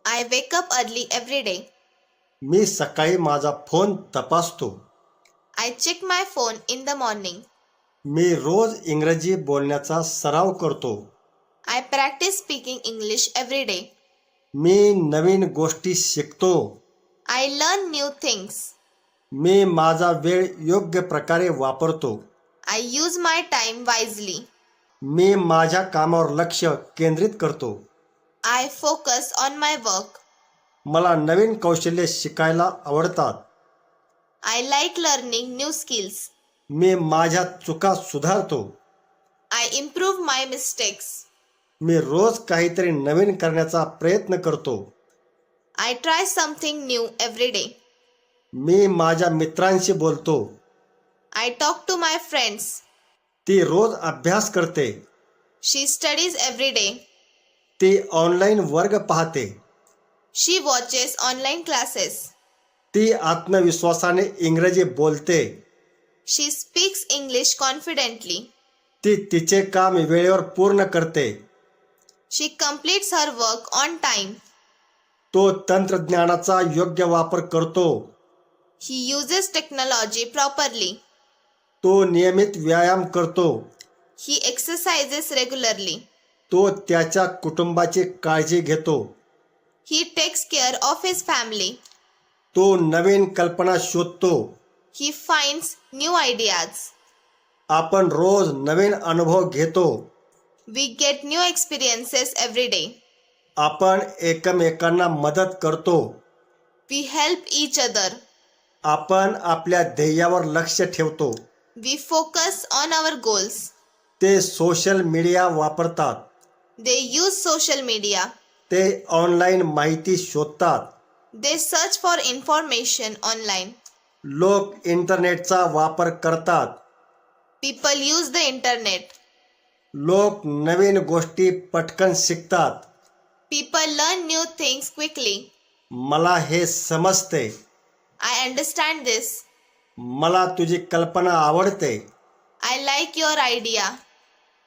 I wake up early every day. मी सकाळी माझा phone तपासतो. I check my phone in the morning. मी रोज इंग्रजी बोलण्याचा सराव करतो. I practice speaking English every day. मी नवीन गोष्टी शिकतो. I learn new things. मी माझा वेळ योग्य प्रकारे वापरतो. I use my time wisely. मी माझ्या कामावर लक्ष केंद्रित करतो. I focus on my work. मला नवीन कौशल्ये शिकायला आवडतात. I like learning new skills. मी माझ्या चुका सुधारतो. I improve my mistakes. मी रोज काहीतरी नवीन करण्याचा प्रयत्न करतो. I try something new every day. मी माझ्या मित्रांशी बोलतो. I talk to my friends. ती रोज अभ्यास करते. She studies every day. ती ऑनलाईन वर्ग पाहते. She watches online classes. ती आत्मविश्वासाने इंग्रजी बोलते. She speaks English confidently. ती तिचे काम वेळेवर पूर्ण करते. She completes her work on time. तो तंत्रज्ञानाचा योग्य वापर करतो. He uses technology properly. तो नियमित व्यायाम करतो. He exercises regularly. तो त्याच्या कुटुंबाची काळजी घेतो. He takes care of his family. तो नवीन कल्पना शोधतो. He finds new ideas. आपण रोज नवीन अनुभव घेतो. We get new experiences every day. आपण एकमेकांना मदत करतो. We help each other. आपण आपल्या ध्येयावर लक्ष ठेवतो. We focus on our goals. ते सोशल मीडिया वापरतात. They use social media. ते ऑनलाईन माहिती शोधतात. They search for information online. लोक इंटरनेटचा वापर करतात. People use the internet. लोक नवीन गोष्टी पटकन शिकतात. People learn new things quickly. मला हे समजते. I understand this. मला तुझी कल्पना आवडते. I like your idea.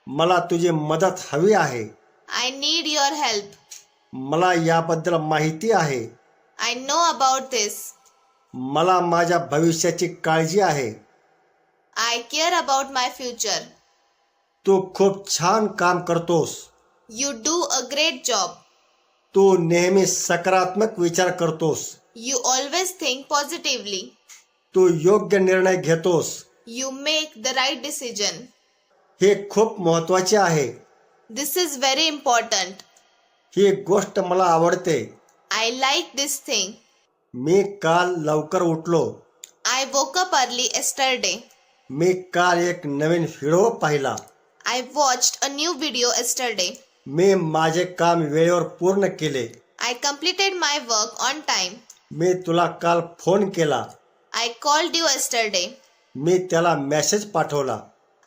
मला तुझी मदत हवी आहे. I need your help. मला याबद्दल माहिती आहे. I know about this. मला माझ्या भविष्याची काळजी आहे. I care about my future. तू खूप छान काम करतोस. You do a great job. तू नेहमी सकारात्मक विचार करतोस. You always think positively. तू योग्य निर्णय घेतोस. You make the right decision. हे खूप महत्त्वाचे आहे. This is very important. ही गोष्ट मला आवडते. I like this thing. मी काल लवकर उठलो. I woke up early yesterday. मी काल एक नवीन व्हिडिओ पाहिला. I watched a new video yesterday. मी माझे काम वेळेवर पूर्ण केले. I completed my work on time. मी तुला काल फोन केला. I called you yesterday. मी त्याला मेसेज पाठवला.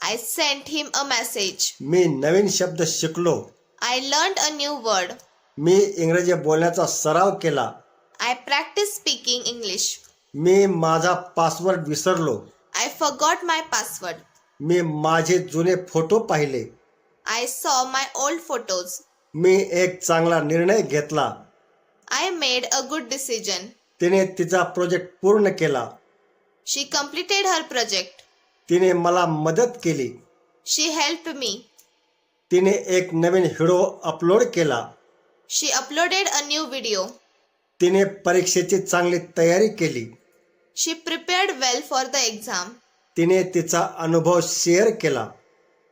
I sent him a message. मी नवीन शब्द शिकलो. I learned a new word. मी इंग्रजी बोलण्याचा सराव केला. I practiced speaking English. मी माझा पासवर्ड विसरलो. I forgot my password. मी माझे जुने फोटो पाहिले. I saw my old photos. मी एक चांगला निर्णय घेतला. I made a good decision. तिने तिचा प्रोजेक्ट पूर्ण केला. She completed her project. तिने मला मदत केली. She helped me. तिने एक नवीन व्हिडिओ अपलोड केला. She uploaded a new video. तिने परीक्षेची चांगली तयारी केली. She prepared well for the exam. तिने तिचा अनुभव शेअर केला.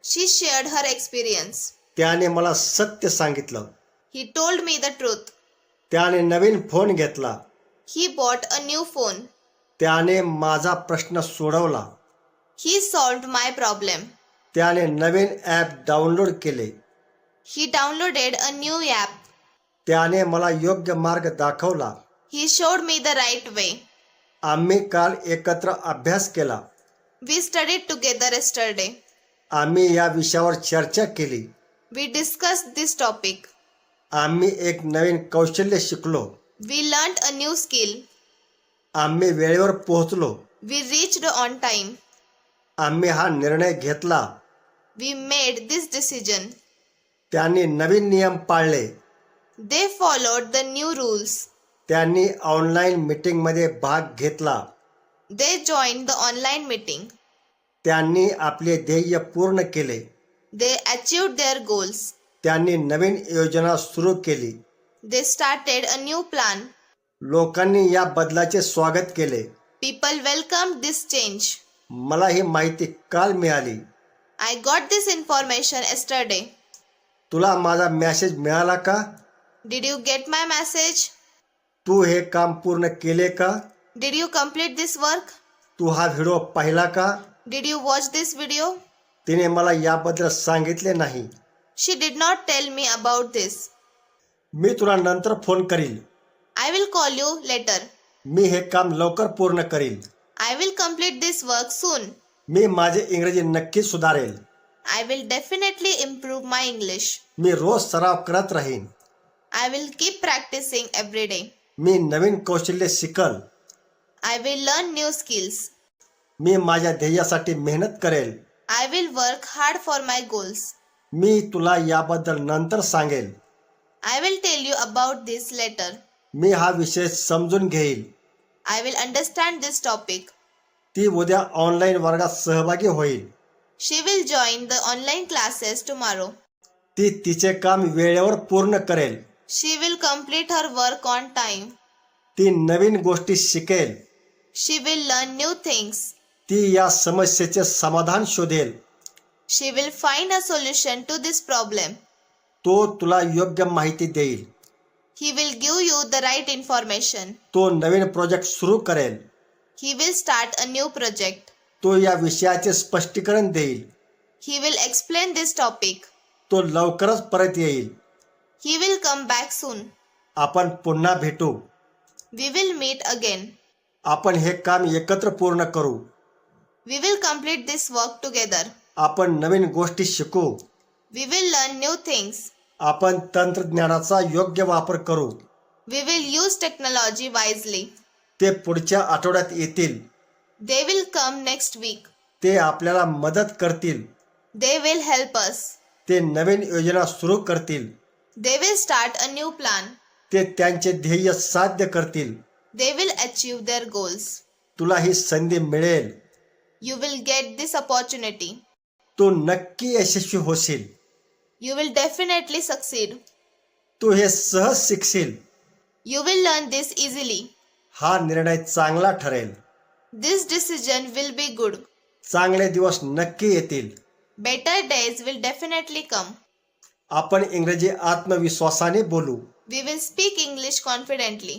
She shared her experience. त्याने मला सत्य सांगितलं. He told me the truth. त्याने नवीन फोन घेतला. He bought a new phone. त्याने माझा प्रश्न सोडवला. He solved my problem. त्याने नवीन ॲप डाउनलोड केले. He downloaded a new app. त्याने मला योग्य मार्ग दाखवला. He showed me the right way. आम्ही काल एकत्र अभ्यास केला. We studied together yesterday. आम्ही या विषयावर चर्चा केली. We discussed this topic. आम्ही एक नवीन कौशल्य शिकलो. We learned a new skill. आम्ही वेळेवर पोहोचलो. We reached on time. आम्ही हा निर्णय घेतला. We made this decision. त्यांनी नवीन नियम पाळले. They followed the new rules. त्यांनी ऑनलाईन मीटिंगमध्ये भाग घेतला. They joined the online meeting. त्यांनी आपले ध्येय पूर्ण केले. They achieved their goals. त्यांनी नवीन योजना सुरू केली. They started a new plan. लोकांनी या बदलाचे स्वागत केले. People welcomed this change. मला ही माहिती काल मिळाली. I got this information yesterday. तुला माझा मेसेज मिळाला का? Did you get my message? तू हे काम पूर्ण केले का? Did you complete this work? तू हा व्हिडिओ पाहिला का? Did you watch this video? तिने मला याबद्दल सांगितले नाही. She did not tell me about this. मी तुला नंतर फोन करील. I will call you later. मी हे काम लवकर पूर्ण करील. I will complete this work soon. मी माझे इंग्रजी नक्की सुधारेल. I will definitely improve my English. मी रोज सराव करत राहीन. I will keep practicing every day. मी नवीन कौशल्य शिकल. I will learn new skills. मी माझ्या ध्येयासाठी मेहनत करेल. I will work hard for my goals. मी तुला याबद्दल नंतर सांगेल. I will tell you about this later. मी हा विषय समजून घेईल. I will understand this topic. ती उद्या ऑनलाईन वर्गात सहभागी होईल. She will join the online classes tomorrow. ती तिचे काम वेळेवर पूर्ण करेल. She will complete her work on time. ती नवीन गोष्टी शिकेल. She will learn new things. ती या समस्येचे समाधान शोधेल. She will find a solution to this problem. तो तुला योग्य माहिती देईल. He will give you the right information. तो नवीन प्रोजेक्ट सुरू करेल. He will start a new project. तो या विषयाचे स्पष्टीकरण देईल. He will explain this topic. तो लवकरच परत येईल. He will come back soon. आपण पुन्हा भेटू. We will meet again. आपण हे काम एकत्र पूर्ण करू. We will complete this work together. आपण नवीन गोष्टी शिकू. We will learn new things. आपण तंत्रज्ञानाचा योग्य वापर करू. We will use technology wisely. ते पुढच्या आठवड्यात येतील. They will come next week. ते आपल्याला मदत करतील. They will help us. ते नवीन योजना सुरू करतील. They will start a new plan. ते त्यांचे ध्येय साध्य करतील. They will achieve their goals. तुला ही संधी मिळेल. You will get this opportunity. तू नक्की यशस्वी होशील. You will definitely succeed. तू हे सहज शिकशील. You will learn this easily. हा निर्णय चांगला ठरेल. This decision will be good. चांगले दिवस नक्की येतील. Better days will definitely come. आपण इंग्रजी आत्मविश्वासाने बोलू. We will speak English confidently.